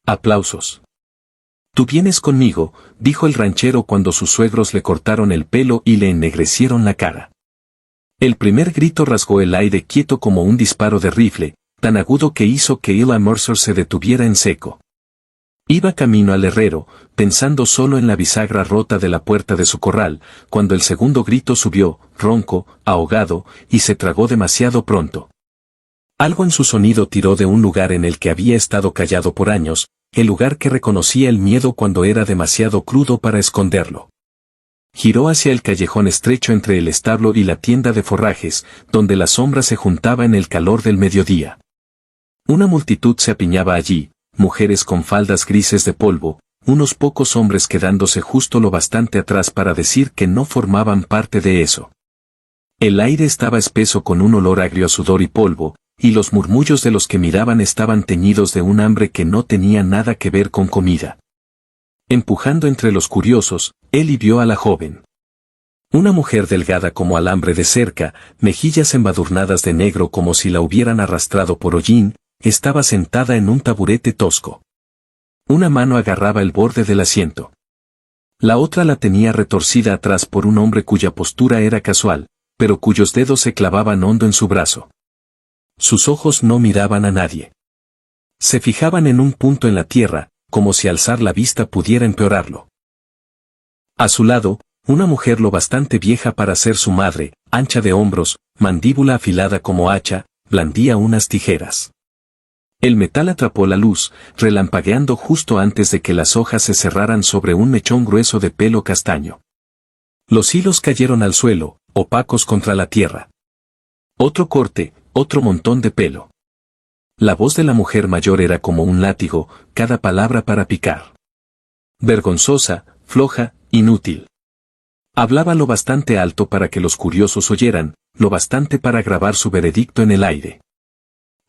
Aplausos. Tú vienes conmigo, dijo el ranchero cuando sus suegros le cortaron el pelo y le ennegrecieron la cara. El primer grito rasgó el aire quieto como un disparo de rifle, tan agudo que hizo que Ella Mercer se detuviera en seco. Iba camino al herrero, pensando solo en la bisagra rota de la puerta de su corral, cuando el segundo grito subió, ronco, ahogado, y se tragó demasiado pronto. Algo en su sonido tiró de un lugar en el que había estado callado por años, el lugar que reconocía el miedo cuando era demasiado crudo para esconderlo. Giró hacia el callejón estrecho entre el establo y la tienda de forrajes, donde la sombra se juntaba en el calor del mediodía. Una multitud se apiñaba allí, mujeres con faldas grises de polvo, unos pocos hombres quedándose justo lo bastante atrás para decir que no formaban parte de eso. El aire estaba espeso con un olor agrio a sudor y polvo, y los murmullos de los que miraban estaban teñidos de un hambre que no tenía nada que ver con comida. Empujando entre los curiosos, Eli vio a la joven. Una mujer delgada como alambre de cerca, mejillas embadurnadas de negro como si la hubieran arrastrado por hollín, estaba sentada en un taburete tosco. Una mano agarraba el borde del asiento. La otra la tenía retorcida atrás por un hombre cuya postura era casual, pero cuyos dedos se clavaban hondo en su brazo. Sus ojos no miraban a nadie. Se fijaban en un punto en la tierra, como si alzar la vista pudiera empeorarlo. A su lado, una mujer lo bastante vieja para ser su madre, ancha de hombros, mandíbula afilada como hacha, blandía unas tijeras. El metal atrapó la luz, relampagueando justo antes de que las hojas se cerraran sobre un mechón grueso de pelo castaño. Los hilos cayeron al suelo, opacos contra la tierra. Otro corte, otro montón de pelo. La voz de la mujer mayor era como un látigo, cada palabra para picar. Vergonzosa, floja, inútil. Hablaba lo bastante alto para que los curiosos oyeran, lo bastante para grabar su veredicto en el aire.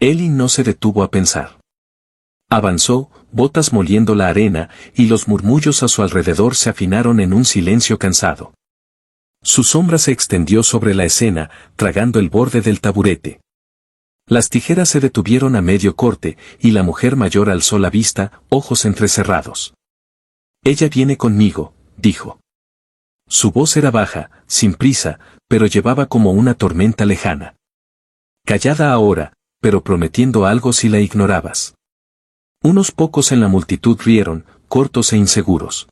Eli no se detuvo a pensar. Avanzó, botas moliendo la arena, y los murmullos a su alrededor se afinaron en un silencio cansado. Su sombra se extendió sobre la escena, tragando el borde del taburete. Las tijeras se detuvieron a medio corte, y la mujer mayor alzó la vista, ojos entrecerrados. Ella viene conmigo, dijo. Su voz era baja, sin prisa, pero llevaba como una tormenta lejana. Callada ahora, pero prometiendo algo si la ignorabas. Unos pocos en la multitud rieron, cortos e inseguros.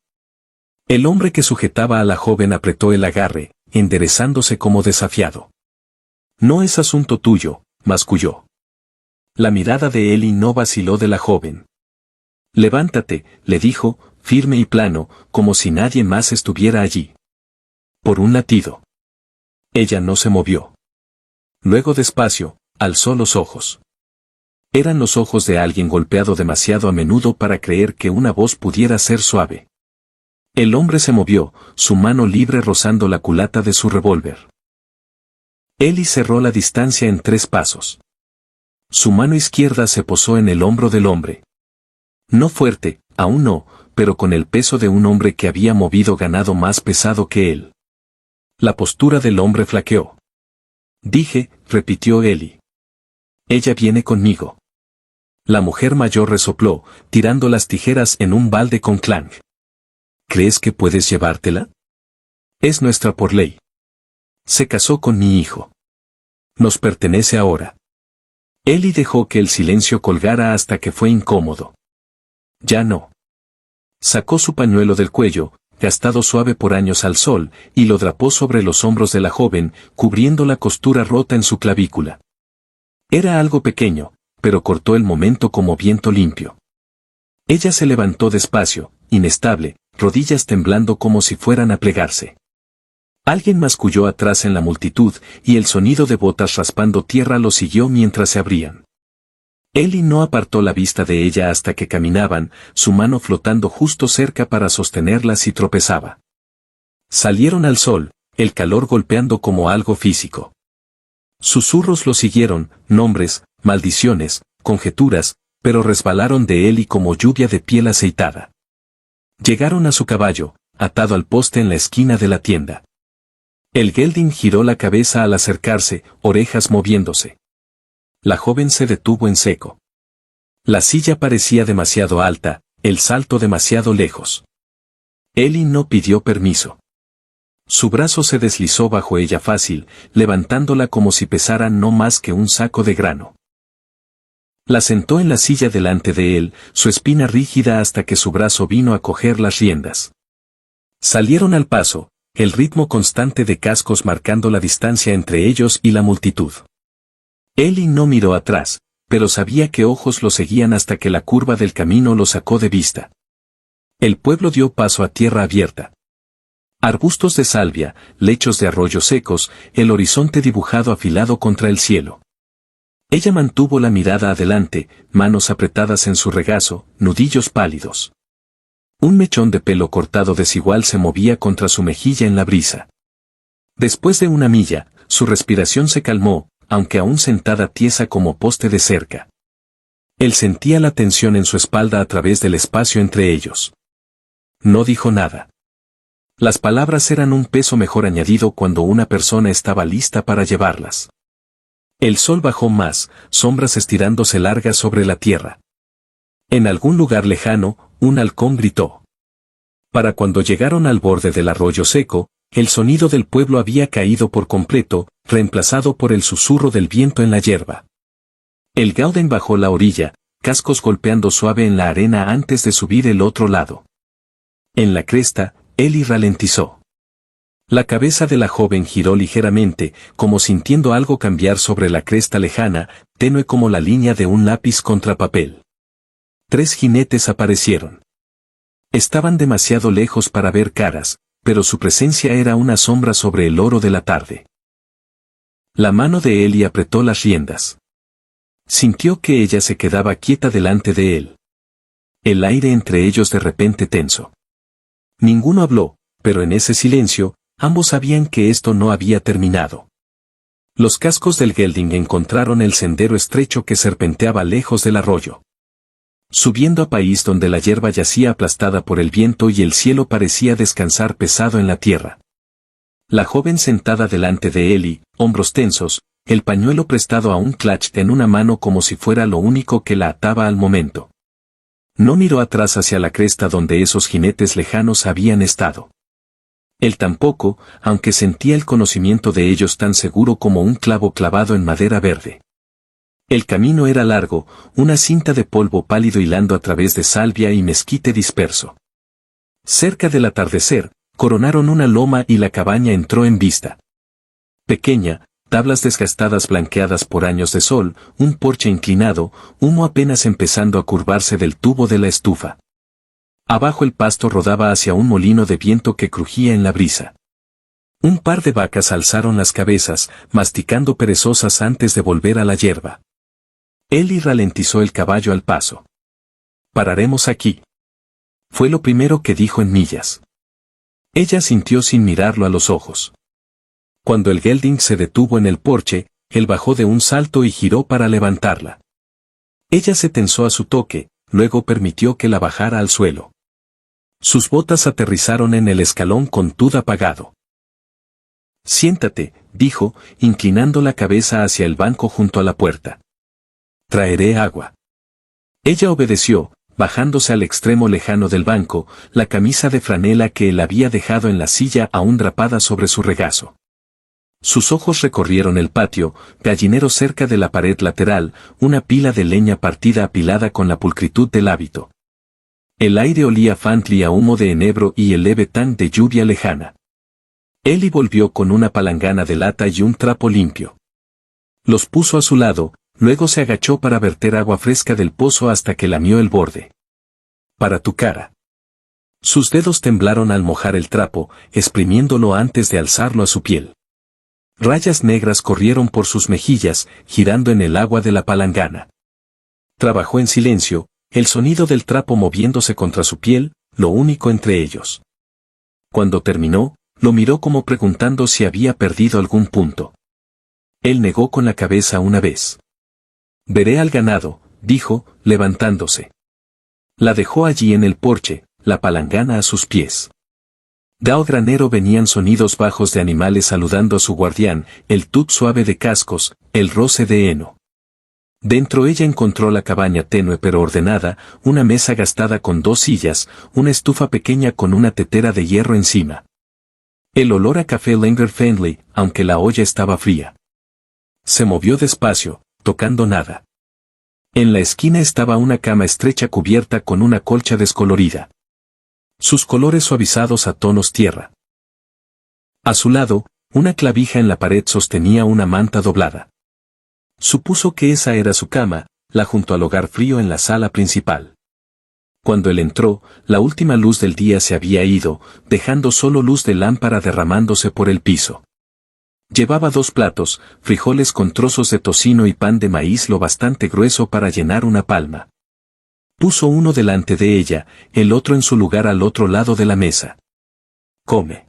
El hombre que sujetaba a la joven apretó el agarre, enderezándose como desafiado. No es asunto tuyo, masculló. La mirada de Eli no vaciló de la joven. Levántate, le dijo, firme y plano, como si nadie más estuviera allí. Por un latido. Ella no se movió. Luego despacio, alzó los ojos. Eran los ojos de alguien golpeado demasiado a menudo para creer que una voz pudiera ser suave. El hombre se movió, su mano libre rozando la culata de su revólver. Eli cerró la distancia en 3 pasos. Su mano izquierda se posó en el hombro del hombre. No fuerte, aún no, pero con el peso de un hombre que había movido ganado más pesado que él. La postura del hombre flaqueó. Dije, repitió Eli. Ella viene conmigo. La mujer mayor resopló, tirando las tijeras en un balde con clang. ¿Crees que puedes llevártela? Es nuestra por ley. Se casó con mi hijo. Nos pertenece ahora. Eli dejó que el silencio colgara hasta que fue incómodo. Ya no. Sacó su pañuelo del cuello, gastado suave por años al sol, y lo drapó sobre los hombros de la joven, cubriendo la costura rota en su clavícula. Era algo pequeño, pero cortó el momento como viento limpio. Ella se levantó despacio, inestable, rodillas temblando como si fueran a plegarse. Alguien masculló atrás en la multitud, y el sonido de botas raspando tierra lo siguió mientras se abrían. Eli no apartó la vista de ella hasta que caminaban, su mano flotando justo cerca para sostenerla si tropezaba. Salieron al sol, el calor golpeando como algo físico. Susurros lo siguieron, nombres, maldiciones, conjeturas, pero resbalaron de Eli como lluvia de piel aceitada. Llegaron a su caballo, atado al poste en la esquina de la tienda. El gelding giró la cabeza al acercarse, orejas moviéndose. La joven se detuvo en seco. La silla parecía demasiado alta, el salto demasiado lejos. Ellie no pidió permiso. Su brazo se deslizó bajo ella fácil, levantándola como si pesara no más que un saco de grano. La sentó en la silla delante de él, su espina rígida hasta que su brazo vino a coger las riendas. Salieron al paso, el ritmo constante de cascos marcando la distancia entre ellos y la multitud. Ellie no miró atrás, pero sabía que ojos lo seguían hasta que la curva del camino lo sacó de vista. El pueblo dio paso a tierra abierta. Arbustos de salvia, lechos de arroyos secos, el horizonte dibujado afilado contra el cielo. Ella mantuvo la mirada adelante, manos apretadas en su regazo, nudillos pálidos. Un mechón de pelo cortado desigual se movía contra su mejilla en la brisa. Después de una milla, su respiración se calmó, aunque aún sentada tiesa como poste de cerca. Él sentía la tensión en su espalda a través del espacio entre ellos. No dijo nada. Las palabras eran un peso mejor añadido cuando una persona estaba lista para llevarlas. El sol bajó más, sombras estirándose largas sobre la tierra. En algún lugar lejano, un halcón gritó. Para cuando llegaron al borde del arroyo seco, el sonido del pueblo había caído por completo, reemplazado por el susurro del viento en la hierba. El Gauden bajó la orilla, cascos golpeando suave en la arena antes de subir el otro lado. En la cresta, Ellie ralentizó. La cabeza de la joven giró ligeramente, como sintiendo algo cambiar sobre la cresta lejana, tenue como la línea de un lápiz contra papel. 3 jinetes aparecieron. Estaban demasiado lejos para ver caras, pero su presencia era una sombra sobre el oro de la tarde. La mano de Ellie apretó las riendas. Sintió que ella se quedaba quieta delante de él. El aire entre ellos de repente tenso. Ninguno habló, pero en ese silencio, ambos sabían que esto no había terminado. Los cascos del gelding encontraron el sendero estrecho que serpenteaba lejos del arroyo. Subiendo a país donde la hierba yacía aplastada por el viento y el cielo parecía descansar pesado en la tierra. La joven sentada delante de Ellie, hombros tensos, el pañuelo prestado a un clutch en una mano como si fuera lo único que la ataba al momento. No miró atrás hacia la cresta donde esos jinetes lejanos habían estado. Él tampoco, aunque sentía el conocimiento de ellos tan seguro como un clavo clavado en madera verde. El camino era largo, una cinta de polvo pálido hilando a través de salvia y mezquite disperso. Cerca del atardecer, coronaron una loma y la cabaña entró en vista. Pequeña, tablas desgastadas blanqueadas por años de sol, un porche inclinado, humo apenas empezando a curvarse del tubo de la estufa. Abajo el pasto rodaba hacia un molino de viento que crujía en la brisa. Un par de vacas alzaron las cabezas, masticando perezosas antes de volver a la hierba. Ellie ralentizó el caballo al paso. «Pararemos aquí». Fue lo primero que dijo en millas. Ella sintió sin mirarlo a los ojos. Cuando el gelding se detuvo en el porche, él bajó de un salto y giró para levantarla. Ella se tensó a su toque, luego permitió que la bajara al suelo. Sus botas aterrizaron en el escalón con tud apagado. «Siéntate», dijo, inclinando la cabeza hacia el banco junto a la puerta. «Traeré agua». Ella obedeció, bajándose al extremo lejano del banco, la camisa de franela que él había dejado en la silla aún drapada sobre su regazo. Sus ojos recorrieron el patio, gallinero cerca de la pared lateral, una pila de leña partida apilada con la pulcritud del hábito. El aire olía Fantly a humo de enebro y el leve tan de lluvia lejana. Ellie volvió con una palangana de lata y un trapo limpio. Los puso a su lado, luego se agachó para verter agua fresca del pozo hasta que lamió el borde. «Para tu cara». Sus dedos temblaron al mojar el trapo, exprimiéndolo antes de alzarlo a su piel. Rayas negras corrieron por sus mejillas, girando en el agua de la palangana. Trabajó en silencio, el sonido del trapo moviéndose contra su piel, lo único entre ellos. Cuando terminó, lo miró como preguntando si había perdido algún punto. Él negó con la cabeza una vez. «Veré al ganado», dijo, levantándose. La dejó allí en el porche, la palangana a sus pies. Dao granero venían sonidos bajos de animales saludando a su guardián, el tut suave de cascos, el roce de heno. Dentro ella encontró la cabaña tenue pero ordenada, una mesa gastada con 2 sillas, una estufa pequeña con una tetera de hierro encima. El olor a café lingered faintly, aunque la olla estaba fría. Se movió despacio, tocando nada. En la esquina estaba una cama estrecha cubierta con una colcha descolorida. Sus colores suavizados a tonos tierra. A su lado, una clavija en la pared sostenía una manta doblada. Supuso que esa era su cama, la junto al hogar frío en la sala principal. Cuando él entró, la última luz del día se había ido, dejando solo luz de lámpara derramándose por el piso. Llevaba 2 platos, frijoles con trozos de tocino y pan de maíz lo bastante grueso para llenar una palma. Puso uno delante de ella, el otro en su lugar al otro lado de la mesa. «Come».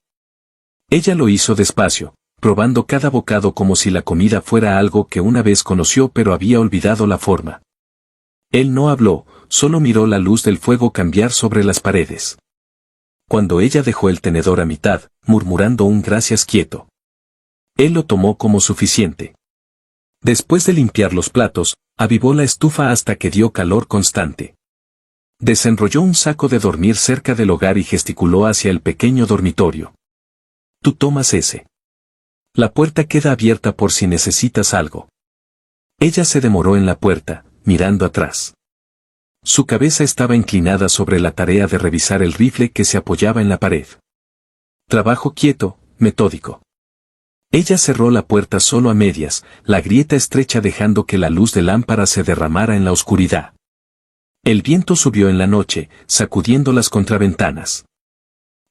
Ella lo hizo despacio, probando cada bocado como si la comida fuera algo que una vez conoció pero había olvidado la forma. Él no habló, solo miró la luz del fuego cambiar sobre las paredes. Cuando ella dejó el tenedor a mitad, murmurando un gracias quieto. Él lo tomó como suficiente. Después de limpiar los platos, avivó la estufa hasta que dio calor constante. Desenrolló un saco de dormir cerca del hogar y gesticuló hacia el pequeño dormitorio. «Tú tomas ese. La puerta queda abierta por si necesitas algo». Ella se demoró en la puerta, mirando atrás. Su cabeza estaba inclinada sobre la tarea de revisar el rifle que se apoyaba en la pared. Trabajo quieto, metódico. Ella cerró la puerta solo a medias, la grieta estrecha dejando que la luz de lámpara se derramara en la oscuridad. El viento subió en la noche, sacudiendo las contraventanas.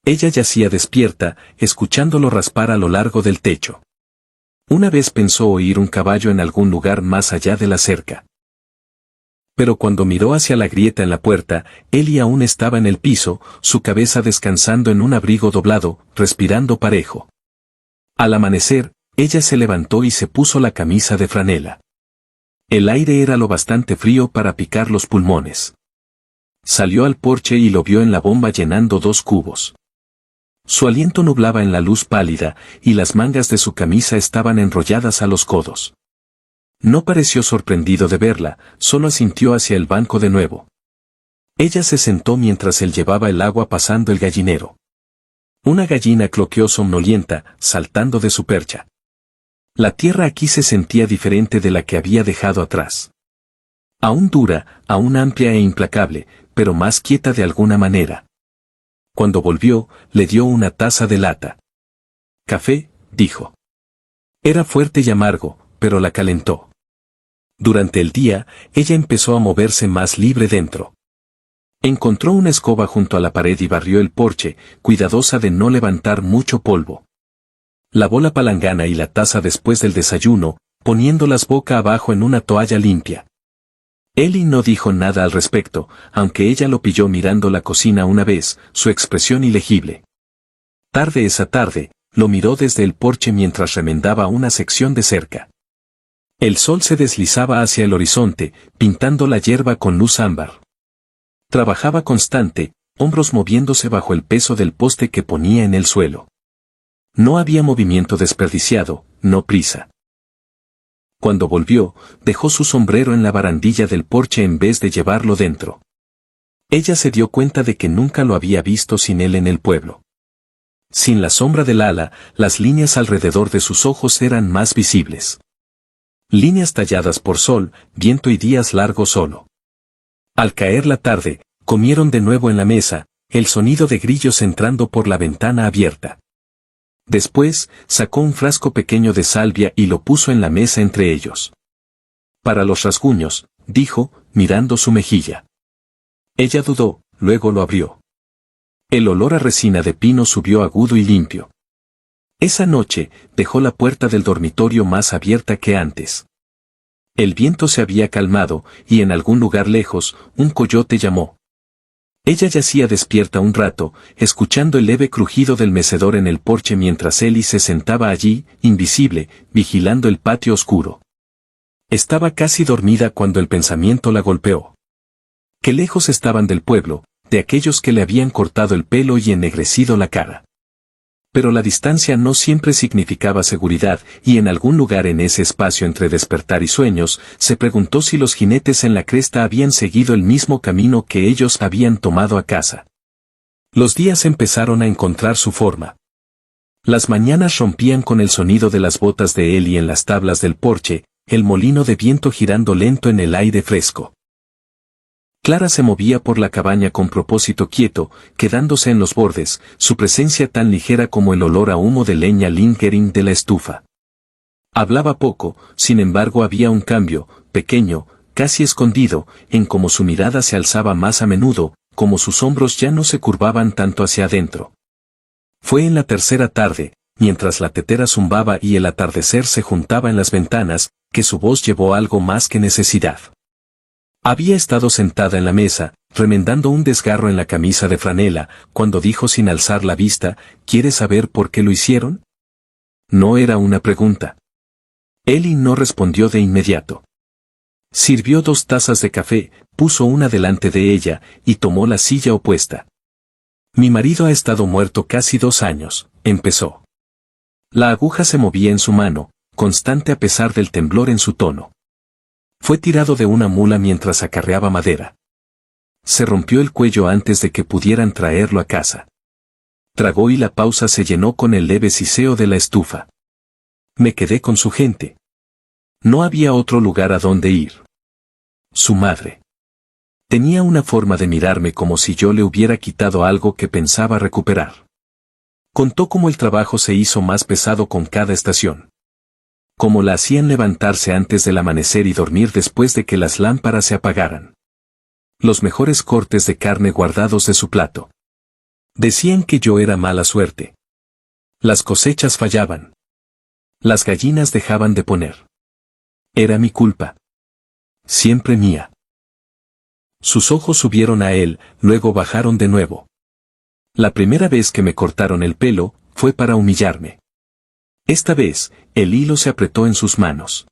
Ella yacía despierta, escuchándolo raspar a lo largo del techo. Una vez pensó oír un caballo en algún lugar más allá de la cerca. Pero cuando miró hacia la grieta en la puerta, Ellie aún estaba en el piso, su cabeza descansando en un abrigo doblado, respirando parejo. Al amanecer, ella se levantó y se puso la camisa de franela. El aire era lo bastante frío para picar los pulmones. Salió al porche y lo vio en la bomba llenando 2 cubos. Su aliento nublaba en la luz pálida, y las mangas de su camisa estaban enrolladas a los codos. No pareció sorprendido de verla, solo asintió hacia el banco de nuevo. Ella se sentó mientras él llevaba el agua pasando el gallinero. Una gallina cloqueó somnolienta, saltando de su percha. La tierra aquí se sentía diferente de la que había dejado atrás. Aún dura, aún amplia e implacable, pero más quieta de alguna manera. Cuando volvió, le dio una taza de lata. «Café», dijo. Era fuerte y amargo, pero la calentó. Durante el día, ella empezó a moverse más libre dentro. Encontró una escoba junto a la pared y barrió el porche, cuidadosa de no levantar mucho polvo. Lavó la palangana y la taza después del desayuno, poniéndolas boca abajo en una toalla limpia. Ellie no dijo nada al respecto, aunque ella lo pilló mirando la cocina una vez, su expresión ilegible. Tarde esa tarde, lo miró desde el porche mientras remendaba una sección de cerca. El sol se deslizaba hacia el horizonte, pintando la hierba con luz ámbar. Trabajaba constante, hombros moviéndose bajo el peso del poste que ponía en el suelo. No había movimiento desperdiciado, no prisa. Cuando volvió, dejó su sombrero en la barandilla del porche en vez de llevarlo dentro. Ella se dio cuenta de que nunca lo había visto sin él en el pueblo. Sin la sombra del ala, las líneas alrededor de sus ojos eran más visibles. Líneas talladas por sol, viento y días largos solo. Al caer la tarde, comieron de nuevo en la mesa, el sonido de grillos entrando por la ventana abierta. Después, sacó un frasco pequeño de salvia y lo puso en la mesa entre ellos. «Para los rasguños», dijo, mirando su mejilla. Ella dudó, luego lo abrió. El olor a resina de pino subió agudo y limpio. Esa noche, dejó la puerta del dormitorio más abierta que antes. El viento se había calmado, y en algún lugar lejos, un coyote llamó. Ella yacía despierta un rato, escuchando el leve crujido del mecedor en el porche mientras Ellie se sentaba allí, invisible, vigilando el patio oscuro. Estaba casi dormida cuando el pensamiento la golpeó. Qué lejos estaban del pueblo, de aquellos que le habían cortado el pelo y ennegrecido la cara. Pero la distancia no siempre significaba seguridad, y en algún lugar en ese espacio entre despertar y sueños, se preguntó si los jinetes en la cresta habían seguido el mismo camino que ellos habían tomado a casa. Los días empezaron a encontrar su forma. Las mañanas rompían con el sonido de las botas de Eli en las tablas del porche, el molino de viento girando lento en el aire fresco. Clara se movía por la cabaña con propósito quieto, quedándose en los bordes, su presencia tan ligera como el olor a humo de leña lingering de la estufa. Hablaba poco, sin embargo había un cambio, pequeño, casi escondido, en cómo su mirada se alzaba más a menudo, como sus hombros ya no se curvaban tanto hacia adentro. Fue en la tercera tarde, mientras la tetera zumbaba y el atardecer se juntaba en las ventanas, que su voz llevó algo más que necesidad. Había estado sentada en la mesa, remendando un desgarro en la camisa de franela, cuando dijo sin alzar la vista, ¿quieres saber por qué lo hicieron? No era una pregunta. Eli no respondió de inmediato. Sirvió 2 tazas de café, puso una delante de ella, y tomó la silla opuesta. Mi marido ha estado muerto casi 2 años, empezó. La aguja se movía en su mano, constante a pesar del temblor en su tono. Fue tirado de una mula mientras acarreaba madera. Se rompió el cuello antes de que pudieran traerlo a casa. Tragó y la pausa se llenó con el leve siseo de la estufa. Me quedé con su gente. No había otro lugar a donde ir. Su madre. Tenía una forma de mirarme como si yo le hubiera quitado algo que pensaba recuperar. Contó cómo el trabajo se hizo más pesado con cada estación. Cómo la hacían levantarse antes del amanecer y dormir después de que las lámparas se apagaran. Los mejores cortes de carne guardados de su plato. Decían que yo era mala suerte. Las cosechas fallaban. Las gallinas dejaban de poner. Era mi culpa. Siempre mía. Sus ojos subieron a él, luego bajaron de nuevo. La primera vez que me cortaron el pelo, fue para humillarme. Esta vez, el hilo se apretó en sus manos.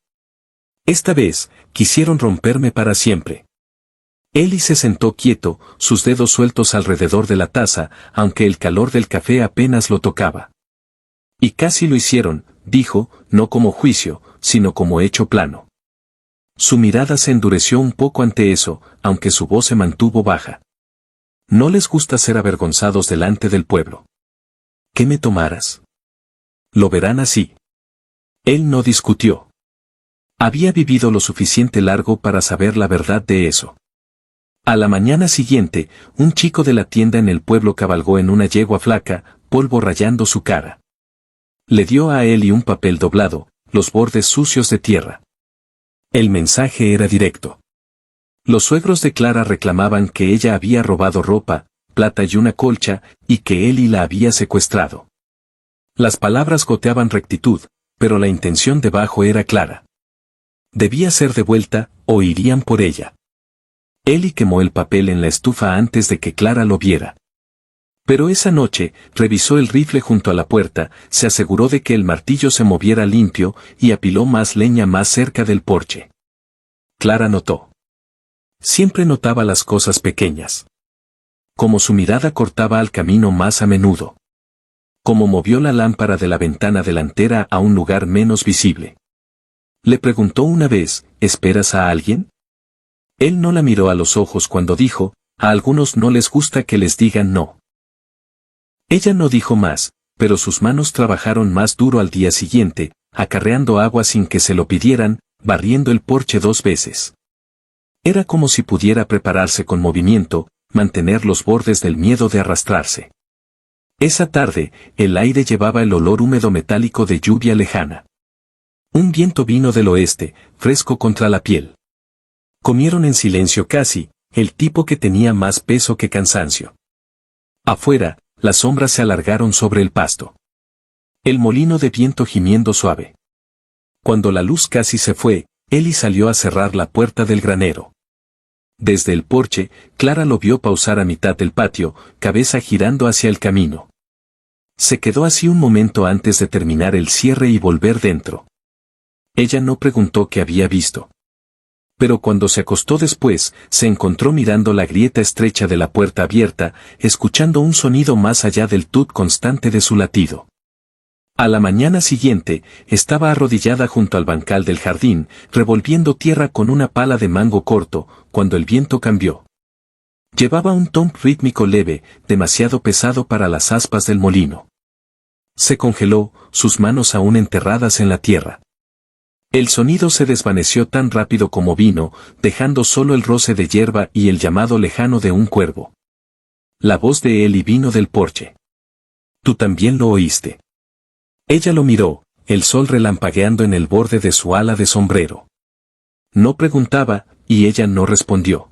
Esta vez, quisieron romperme para siempre. Eli se sentó quieto, sus dedos sueltos alrededor de la taza, aunque el calor del café apenas lo tocaba. Y casi lo hicieron, dijo, no como juicio, sino como hecho plano. Su mirada se endureció un poco ante eso, aunque su voz se mantuvo baja. No les gusta ser avergonzados delante del pueblo. ¿Qué me tomaras? Lo verán así. Él no discutió. Había vivido lo suficiente largo para saber la verdad de eso. A la mañana siguiente, un chico de la tienda en el pueblo cabalgó en una yegua flaca, polvo rayando su cara. Le dio a Eli un papel doblado, los bordes sucios de tierra. El mensaje era directo. Los suegros de Clara reclamaban que ella había robado ropa, plata y una colcha, y que Eli la había secuestrado. Las palabras goteaban rectitud, pero la intención debajo era clara. Debía ser devuelta, o irían por ella. Eli quemó el papel en la estufa antes de que Clara lo viera. Pero esa noche, revisó el rifle junto a la puerta, se aseguró de que el martillo se moviera limpio, y apiló más leña más cerca del porche. Clara notó. Siempre notaba las cosas pequeñas. Como su mirada cortaba al camino más a menudo. Como movió la lámpara de la ventana delantera a un lugar menos visible. Le preguntó una vez, ¿esperas a alguien? Él no la miró a los ojos cuando dijo, a algunos no les gusta que les digan no. Ella no dijo más, pero sus manos trabajaron más duro al día siguiente, acarreando agua sin que se lo pidieran, barriendo el porche 2 veces. Era como si pudiera prepararse con movimiento, mantener los bordes del miedo de arrastrarse. Esa tarde, el aire llevaba el olor húmedo metálico de lluvia lejana. Un viento vino del oeste, fresco contra la piel. Comieron en silencio casi, el tipo que tenía más peso que cansancio. Afuera, las sombras se alargaron sobre el pasto. El molino de viento gimiendo suave. Cuando la luz casi se fue, Eli salió a cerrar la puerta del granero. Desde el porche, Clara lo vio pausar a mitad del patio, cabeza girando hacia el camino. Se quedó así un momento antes de terminar el cierre y volver dentro. Ella no preguntó qué había visto. Pero cuando se acostó después, se encontró mirando la grieta estrecha de la puerta abierta, escuchando un sonido más allá del tut constante de su latido. A la mañana siguiente, estaba arrodillada junto al bancal del jardín, revolviendo tierra con una pala de mango corto, cuando el viento cambió. Llevaba un tomp rítmico leve, demasiado pesado para las aspas del molino. Se congeló, sus manos aún enterradas en la tierra. El sonido se desvaneció tan rápido como vino, dejando solo el roce de hierba y el llamado lejano de un cuervo. La voz de Eli vino del porche. «¿Tú también lo oíste?» Ella lo miró, el sol relampagueando en el borde de su ala de sombrero. No preguntaba, y ella no respondió.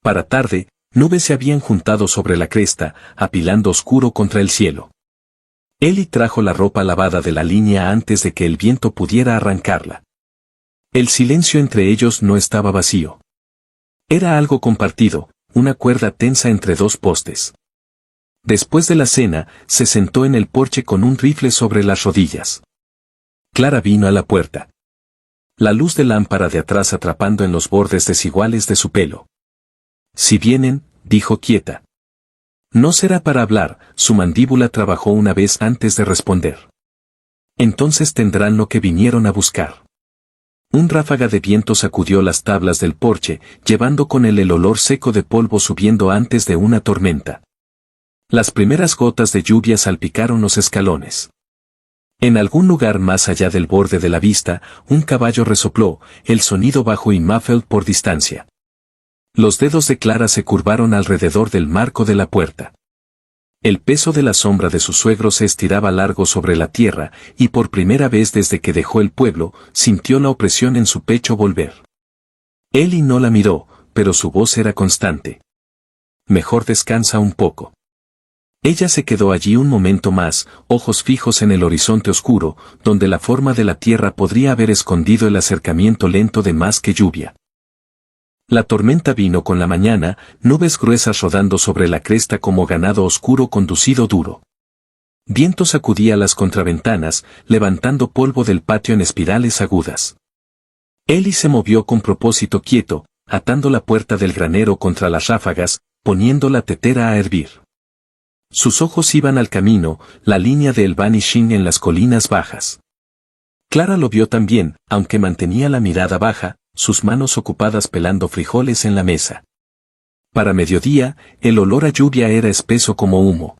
Para tarde, nubes se habían juntado sobre la cresta, apilando oscuro contra el cielo. Eli trajo la ropa lavada de la línea antes de que el viento pudiera arrancarla. El silencio entre ellos no estaba vacío. Era algo compartido, una cuerda tensa entre dos postes. Después de la cena, se sentó en el porche con un rifle sobre las rodillas. Clara vino a la puerta. La luz de lámpara de atrás atrapando en los bordes desiguales de su pelo. «Si vienen», dijo quieta. No será para hablar, su mandíbula trabajó una vez antes de responder. Entonces tendrán lo que vinieron a buscar. Un ráfaga de viento sacudió las tablas del porche, llevando con él el olor seco de polvo subiendo antes de una tormenta. Las primeras gotas de lluvia salpicaron los escalones. En algún lugar más allá del borde de la vista, un caballo resopló, el sonido bajo y muffled por distancia. Los dedos de Clara se curvaron alrededor del marco de la puerta. El peso de la sombra de su suegro se estiraba largo sobre la tierra, y por primera vez desde que dejó el pueblo, sintió la opresión en su pecho volver. Eli no la miró, pero su voz era constante. «Mejor descansa un poco». Ella se quedó allí un momento más, ojos fijos en el horizonte oscuro, donde la forma de la tierra podría haber escondido el acercamiento lento de más que lluvia. La tormenta vino con la mañana, nubes gruesas rodando sobre la cresta como ganado oscuro conducido duro. Viento sacudía las contraventanas, levantando polvo del patio en espirales agudas. Eli se movió con propósito quieto, atando la puerta del granero contra las ráfagas, poniendo la tetera a hervir. Sus ojos iban al camino, la línea de El Vanishing en las colinas bajas. Clara lo vio también, aunque mantenía la mirada baja, sus manos ocupadas pelando frijoles en la mesa. Para mediodía, el olor a lluvia era espeso como humo.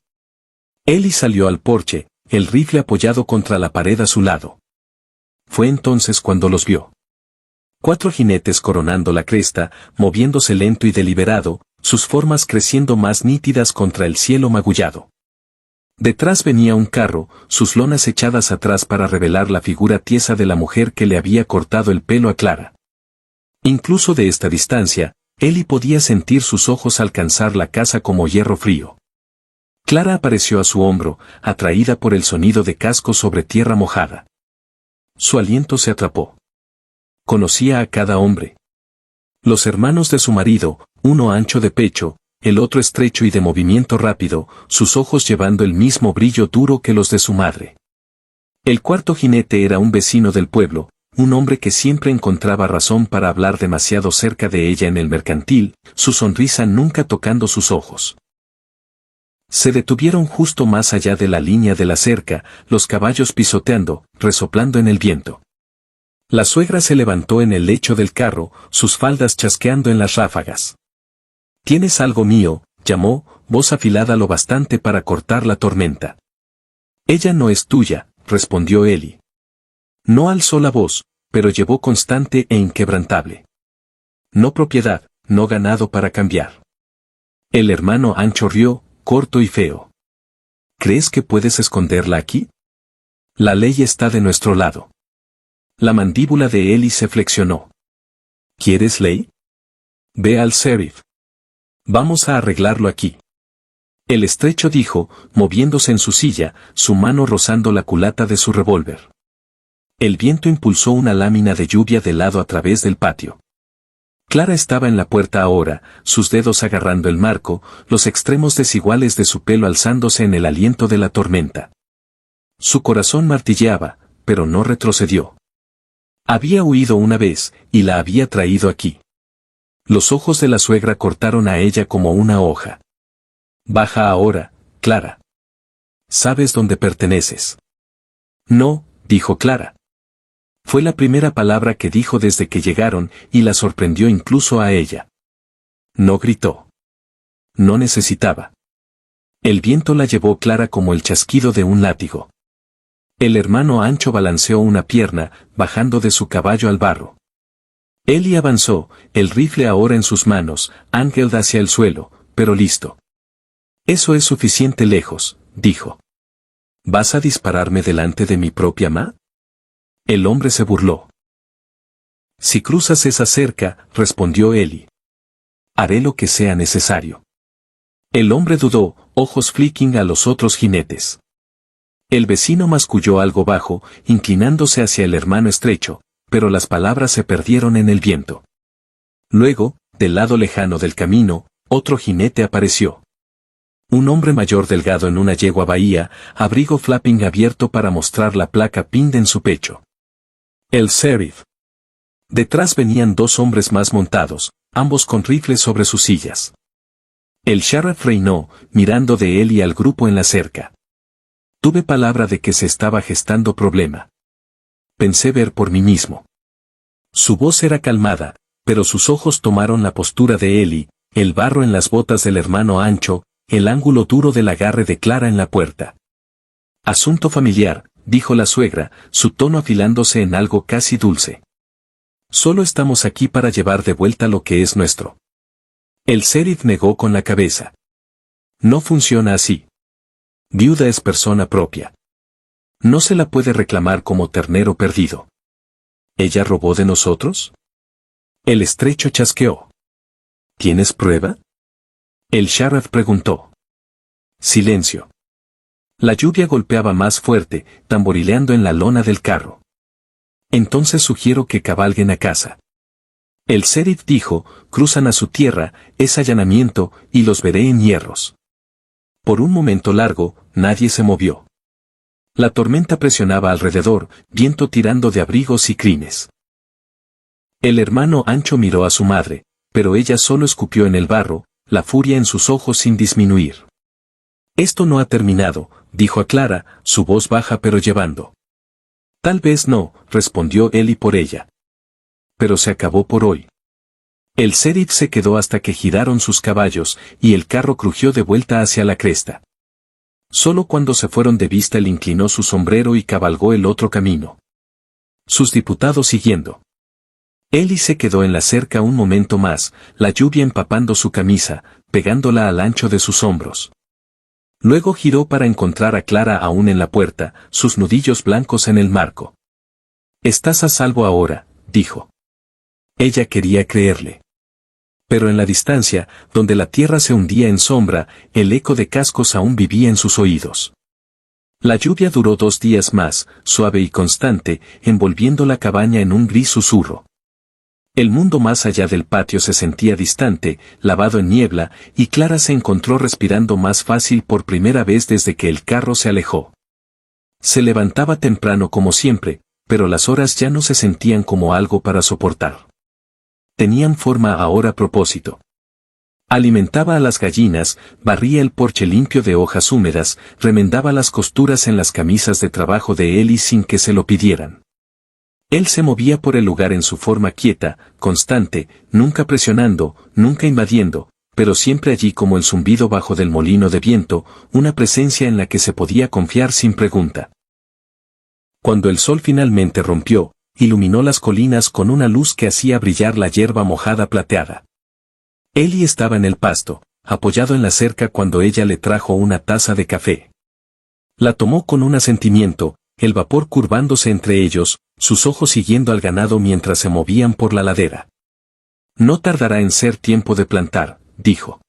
Eli salió al porche, el rifle apoyado contra la pared a su lado. Fue entonces cuando los vio. 4 jinetes coronando la cresta, moviéndose lento y deliberado, sus formas creciendo más nítidas contra el cielo magullado. Detrás venía un carro, sus lonas echadas atrás para revelar la figura tiesa de la mujer que le había cortado el pelo a Clara. Incluso de esta distancia, Eli podía sentir sus ojos alcanzar la casa como hierro frío. Clara apareció a su hombro, atraída por el sonido de cascos sobre tierra mojada. Su aliento se atrapó. Conocía a cada hombre. Los hermanos de su marido, uno ancho de pecho, el otro estrecho y de movimiento rápido, sus ojos llevando el mismo brillo duro que los de su madre. El cuarto jinete era un vecino del pueblo, un hombre que siempre encontraba razón para hablar demasiado cerca de ella en el mercantil, su sonrisa nunca tocando sus ojos. Se detuvieron justo más allá de la línea de la cerca, los caballos pisoteando, resoplando en el viento. La suegra se levantó en el lecho del carro, sus faldas chasqueando en las ráfagas. «¿Tienes algo mío?», llamó, voz afilada lo bastante para cortar la tormenta. «Ella no es tuya», respondió Eli. No alzó la voz, pero llevó constante e inquebrantable. «No propiedad, no ganado para cambiar». El hermano ancho rió, corto y feo. «¿Crees que puedes esconderla aquí? La ley está de nuestro lado». La mandíbula de Eli se flexionó. «¿Quieres ley? Ve al sheriff. Vamos a arreglarlo aquí». El estrecho dijo, moviéndose en su silla, su mano rozando la culata de su revólver. El viento impulsó una lámina de lluvia de lado a través del patio. Clara estaba en la puerta ahora, sus dedos agarrando el marco, los extremos desiguales de su pelo alzándose en el aliento de la tormenta. Su corazón martilleaba, pero no retrocedió. Había huido una vez, y la había traído aquí. Los ojos de la suegra cortaron a ella como una hoja. «Baja ahora, Clara. Sabes dónde perteneces». No, dijo Clara. Fue la primera palabra que dijo desde que llegaron y la sorprendió incluso a ella. No gritó. No necesitaba. El viento la llevó clara como el chasquido de un látigo. El hermano Ancho balanceó una pierna, bajando de su caballo al barro. Ellie avanzó, el rifle ahora en sus manos, Ángel hacia el suelo, pero listo. Eso es suficiente lejos, dijo. ¿Vas a dispararme delante de mi propia ma? El hombre se burló. Si cruzas esa cerca, respondió Ellie. Haré lo que sea necesario. El hombre dudó, ojos flicking a los otros jinetes. El vecino masculló algo bajo, inclinándose hacia el hermano estrecho, pero las palabras se perdieron en el viento. Luego, del lado lejano del camino, otro jinete apareció. Un hombre mayor delgado en una yegua bahía, abrigo flapping abierto para mostrar la placa pinned en su pecho. El sheriff. Detrás venían dos hombres más montados, ambos con rifles sobre sus sillas. El sheriff reinó, mirando de él y al grupo en la cerca. Tuve palabra de que se estaba gestando problema. Pensé ver por mí mismo. Su voz era calmada, pero sus ojos tomaron la postura de Ellie, el barro en las botas del hermano Ancho, el ángulo duro del agarre de Clara en la puerta. Asunto familiar, dijo la suegra, su tono afilándose en algo casi dulce. Solo estamos aquí para llevar de vuelta lo que es nuestro. El sheriff negó con la cabeza. No funciona así. Viuda es persona propia. No se la puede reclamar como ternero perdido. ¿Ella robó de nosotros? El estrecho chasqueó. ¿Tienes prueba? El sheriff preguntó. Silencio. La lluvia golpeaba más fuerte, tamborileando en la lona del carro. Entonces sugiero que cabalguen a casa. El sheriff dijo, cruzan a su tierra, es allanamiento, y los veré en hierros. Por un momento largo, nadie se movió. La tormenta presionaba alrededor, viento tirando de abrigos y crines. El hermano Ancho miró a su madre, pero ella solo escupió en el barro, la furia en sus ojos sin disminuir. Esto no ha terminado, dijo a Clara, su voz baja pero llevando. Tal vez no, respondió Ellie por ella. Pero se acabó por hoy. El sheriff se quedó hasta que giraron sus caballos, y el carro crujió de vuelta hacia la cresta. Solo cuando se fueron de vista él inclinó su sombrero y cabalgó el otro camino. Sus diputados siguiendo. Ellie se quedó en la cerca un momento más, la lluvia empapando su camisa, pegándola al ancho de sus hombros. Luego giró para encontrar a Clara aún en la puerta, sus nudillos blancos en el marco. Estás a salvo ahora, dijo. Ella quería creerle. Pero en la distancia, donde la tierra se hundía en sombra, el eco de cascos aún vivía en sus oídos. La lluvia duró 2 días más, suave y constante, envolviendo la cabaña en un gris susurro. El mundo más allá del patio se sentía distante, lavado en niebla, y Clara se encontró respirando más fácil por primera vez desde que el carro se alejó. Se levantaba temprano como siempre, pero las horas ya no se sentían como algo para soportar. Tenían forma ahora a propósito. Alimentaba a las gallinas, barría el porche limpio de hojas húmedas, remendaba las costuras en las camisas de trabajo de Ellie sin que se lo pidieran. Él se movía por el lugar en su forma quieta, constante, nunca presionando, nunca invadiendo, pero siempre allí como el zumbido bajo del molino de viento, una presencia en la que se podía confiar sin pregunta. Cuando el sol finalmente rompió, iluminó las colinas con una luz que hacía brillar la hierba mojada plateada. Ellie estaba en el pasto, apoyado en la cerca cuando ella le trajo una taza de café. La tomó con un asentimiento, el vapor curvándose entre ellos, sus ojos siguiendo al ganado mientras se movían por la ladera. No tardará en ser tiempo de plantar, dijo.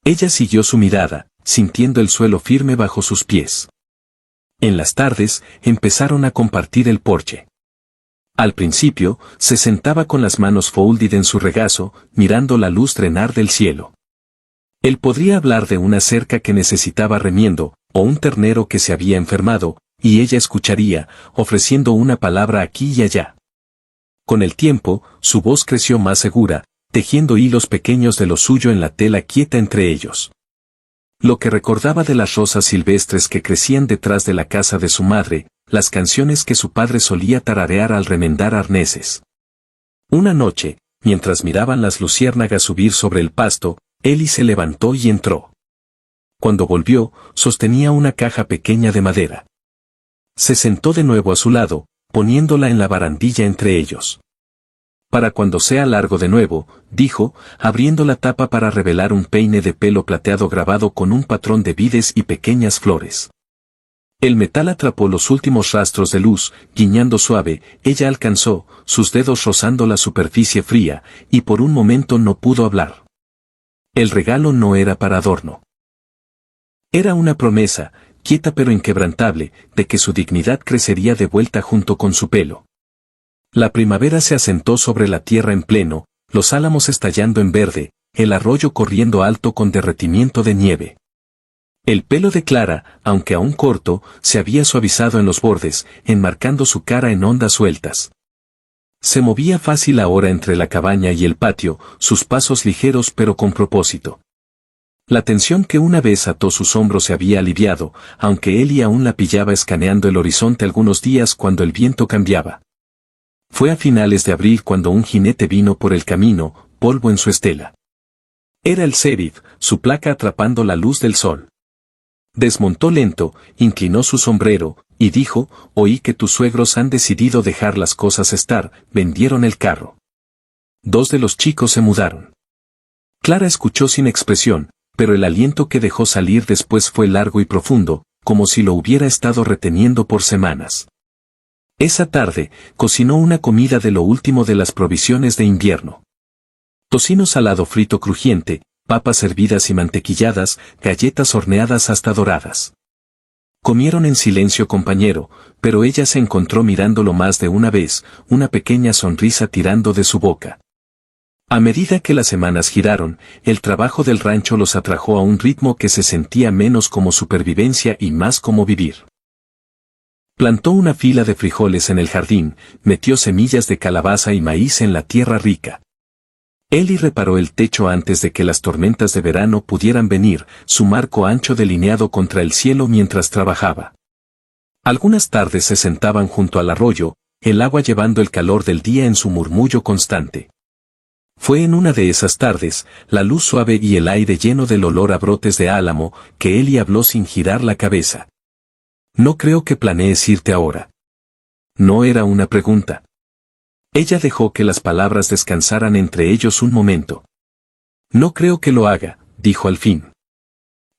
Ella siguió su mirada, sintiendo el suelo firme bajo sus pies. En las tardes, empezaron a compartir el porche. Al principio, se sentaba con las manos folded en su regazo, mirando la luz drenar del cielo. Él podría hablar de una cerca que necesitaba remiendo, o un ternero que se había enfermado, y ella escucharía, ofreciendo una palabra aquí y allá. Con el tiempo, su voz creció más segura, tejiendo hilos pequeños de lo suyo en la tela quieta entre ellos. Lo que recordaba de las rosas silvestres que crecían detrás de la casa de su madre, las canciones que su padre solía tararear al remendar arneses. Una noche, mientras miraban las luciérnagas subir sobre el pasto, Eli se levantó y entró. Cuando volvió, sostenía una caja pequeña de madera. Se sentó de nuevo a su lado, poniéndola en la barandilla entre ellos. Para cuando sea largo de nuevo, dijo, abriendo la tapa para revelar un peine de pelo plateado grabado con un patrón de vides y pequeñas flores. El metal atrapó los últimos rastros de luz, guiñando suave, ella alcanzó, sus dedos rozando la superficie fría, y por un momento no pudo hablar. El regalo no era para adorno. Era una promesa, quieta pero inquebrantable, de que su dignidad crecería de vuelta junto con su pelo. La primavera se asentó sobre la tierra en pleno, los álamos estallando en verde, el arroyo corriendo alto con derretimiento de nieve. El pelo de Clara, aunque aún corto, se había suavizado en los bordes, enmarcando su cara en ondas sueltas. Se movía fácil ahora entre la cabaña y el patio, sus pasos ligeros pero con propósito. La tensión que una vez ató sus hombros se había aliviado, aunque Eli aún la pillaba escaneando el horizonte algunos días cuando el viento cambiaba. Fue a finales de abril cuando un jinete vino por el camino, polvo en su estela. Era el Sheriff, su placa atrapando la luz del sol. Desmontó lento, inclinó su sombrero, y dijo, oí que tus suegros han decidido dejar las cosas estar, vendieron el carro. 2 de los chicos se mudaron. Clara escuchó sin expresión, pero el aliento que dejó salir después fue largo y profundo, como si lo hubiera estado reteniendo por semanas. Esa tarde, cocinó una comida de lo último de las provisiones de invierno. Tocino salado frito crujiente, papas hervidas y mantequilladas, galletas horneadas hasta doradas. Comieron en silencio compañero, pero ella se encontró mirándolo más de una vez, una pequeña sonrisa tirando de su boca. A medida que las semanas giraron, el trabajo del rancho los atrajo a un ritmo que se sentía menos como supervivencia y más como vivir. Plantó una fila de frijoles en el jardín, metió semillas de calabaza y maíz en la tierra rica. Eli reparó el techo antes de que las tormentas de verano pudieran venir, su marco ancho delineado contra el cielo mientras trabajaba. Algunas tardes se sentaban junto al arroyo, el agua llevando el calor del día en su murmullo constante. Fue en una de esas tardes, la luz suave y el aire lleno del olor a brotes de álamo, que Eli habló sin girar la cabeza. No creo que planees irte ahora. No era una pregunta. Ella dejó que las palabras descansaran entre ellos un momento. No creo que lo haga, dijo al fin.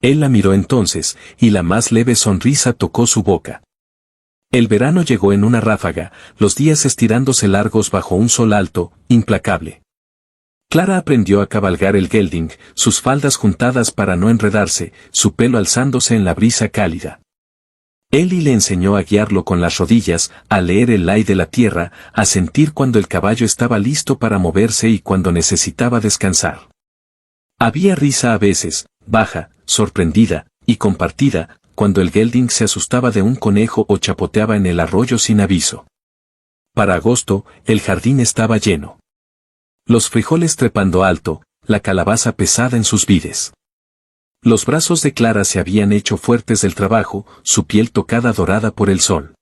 Él la miró entonces, y la más leve sonrisa tocó su boca. El verano llegó en una ráfaga, los días estirándose largos bajo un sol alto, implacable. Clara aprendió a cabalgar el gelding, sus faldas juntadas para no enredarse, su pelo alzándose en la brisa cálida. Eli le enseñó a guiarlo con las rodillas, a leer el lay de la tierra, a sentir cuando el caballo estaba listo para moverse y cuando necesitaba descansar. Había risa a veces, baja, sorprendida, y compartida, cuando el gelding se asustaba de un conejo o chapoteaba en el arroyo sin aviso. Para agosto, el jardín estaba lleno. Los frijoles trepando alto, la calabaza pesada en sus vides. Los brazos de Clara se habían hecho fuertes del trabajo, su piel tocada dorada por el sol.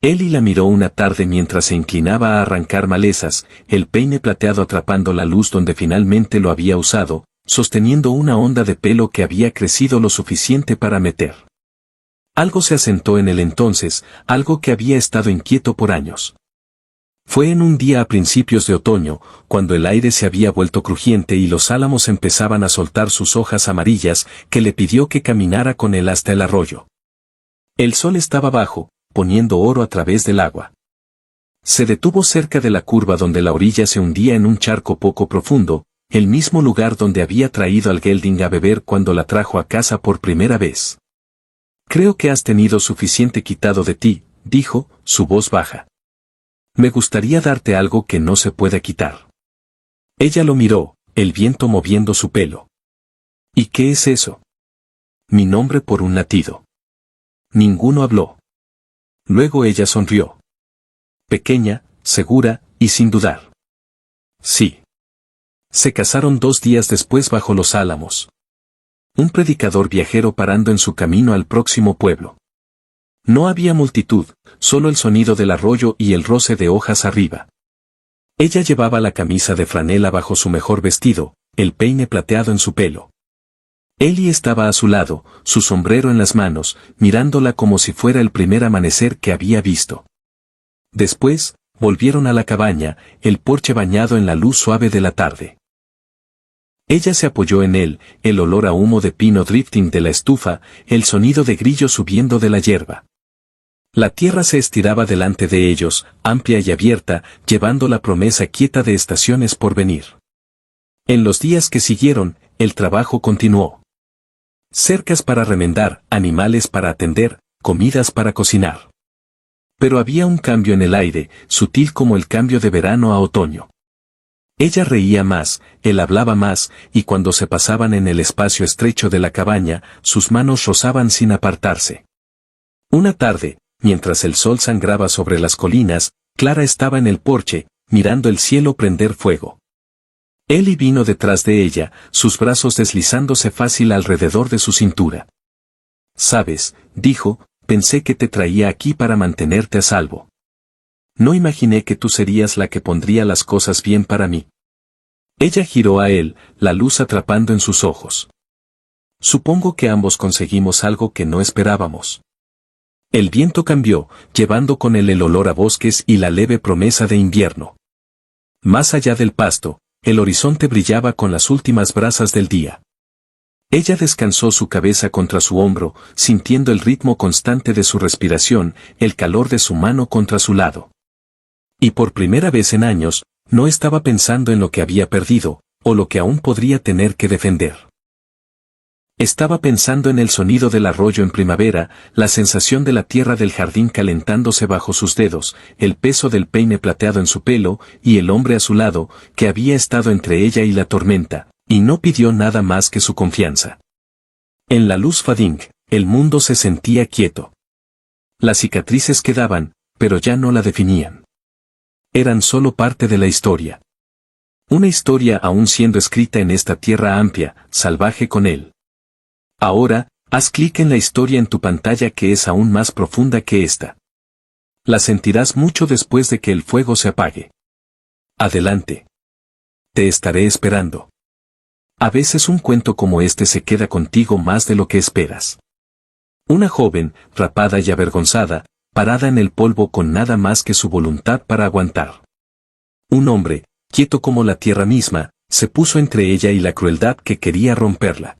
Eli la miró una tarde mientras se inclinaba a arrancar malezas, el peine plateado atrapando la luz donde finalmente lo había usado, sosteniendo una onda de pelo que había crecido lo suficiente para meter. Algo se asentó en él entonces, algo que había estado inquieto por años. Fue en un día a principios de otoño, cuando el aire se había vuelto crujiente y los álamos empezaban a soltar sus hojas amarillas, que le pidió que caminara con él hasta el arroyo. El sol estaba bajo, poniendo oro a través del agua. Se detuvo cerca de la curva donde la orilla se hundía en un charco poco profundo, el mismo lugar donde había traído al gelding a beber cuando la trajo a casa por primera vez. Creo que has tenido suficiente quitado de ti, dijo, su voz baja. Me gustaría darte algo que no se pueda quitar. Ella lo miró, el viento moviendo su pelo. ¿Y qué es eso? Mi nombre por un latido. Ninguno habló. Luego ella sonrió. Pequeña, segura, y sin dudar. Sí. Se casaron 2 días después bajo los álamos. Un predicador viajero parando en su camino al próximo pueblo. No había multitud, solo el sonido del arroyo y el roce de hojas arriba. Ella llevaba la camisa de franela bajo su mejor vestido, el peine plateado en su pelo. Ellie estaba a su lado, su sombrero en las manos, mirándola como si fuera el primer amanecer que había visto. Después, volvieron a la cabaña, el porche bañado en la luz suave de la tarde. Ella se apoyó en él, el olor a humo de pino drifting de la estufa, el sonido de grillos subiendo de la hierba. La tierra se estiraba delante de ellos, amplia y abierta, llevando la promesa quieta de estaciones por venir. En los días que siguieron, el trabajo continuó. Cercas para remendar, animales para atender, comidas para cocinar. Pero había un cambio en el aire, sutil como el cambio de verano a otoño. Ella reía más, él hablaba más, y cuando se pasaban en el espacio estrecho de la cabaña, sus manos rozaban sin apartarse. Una tarde, mientras el sol sangraba sobre las colinas, Clara estaba en el porche, mirando el cielo prender fuego. Ellie vino detrás de ella, sus brazos deslizándose fácil alrededor de su cintura. «Sabes», dijo, «pensé que te traía aquí para mantenerte a salvo. No imaginé que tú serías la que pondría las cosas bien para mí». Ella giró a él, la luz atrapando en sus ojos. «Supongo que ambos conseguimos algo que no esperábamos». El viento cambió, llevando con él el olor a bosques y la leve promesa de invierno. Más allá del pasto, el horizonte brillaba con las últimas brasas del día. Ella descansó su cabeza contra su hombro, sintiendo el ritmo constante de su respiración, el calor de su mano contra su lado. Y por primera vez en años, no estaba pensando en lo que había perdido, o lo que aún podría tener que defender. Estaba pensando en el sonido del arroyo en primavera, la sensación de la tierra del jardín calentándose bajo sus dedos, el peso del peine plateado en su pelo, y el hombre a su lado, que había estado entre ella y la tormenta, y no pidió nada más que su confianza. En la luz fading, el mundo se sentía quieto. Las cicatrices quedaban, pero ya no la definían. Eran solo parte de la historia. Una historia aún siendo escrita en esta tierra amplia, salvaje con él. Ahora, haz clic en la historia en tu pantalla que es aún más profunda que esta. La sentirás mucho después de que el fuego se apague. Adelante. Te estaré esperando. A veces un cuento como este se queda contigo más de lo que esperas. Una joven, rapada y avergonzada, parada en el polvo con nada más que su voluntad para aguantar. Un hombre, quieto como la tierra misma, se puso entre ella y la crueldad que quería romperla.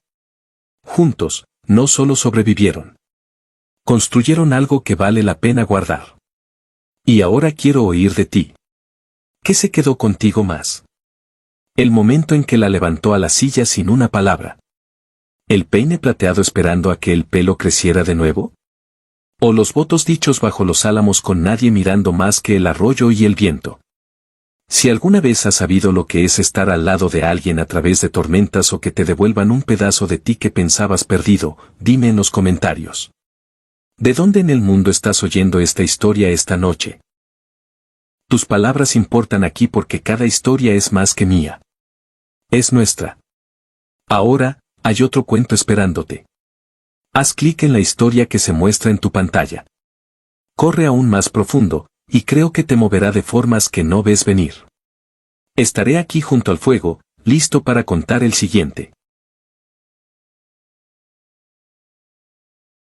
Juntos, no solo sobrevivieron. Construyeron algo que vale la pena guardar. Y ahora quiero oír de ti. ¿Qué se quedó contigo más? El momento en que la levantó a la silla sin una palabra. ¿El peine plateado esperando a que el pelo creciera de nuevo? ¿O los votos dichos bajo los álamos con nadie mirando más que el arroyo y el viento? Si alguna vez has sabido lo que es estar al lado de alguien a través de tormentas o que te devuelvan un pedazo de ti que pensabas perdido, dime en los comentarios. ¿De dónde en el mundo estás oyendo esta historia esta noche? Tus palabras importan aquí porque cada historia es más que mía. Es nuestra. Ahora, hay otro cuento esperándote. Haz clic en la historia que se muestra en tu pantalla. Corre aún más profundo, y creo que te moverá de formas que no ves venir. Estaré aquí junto al fuego, listo para contar el siguiente.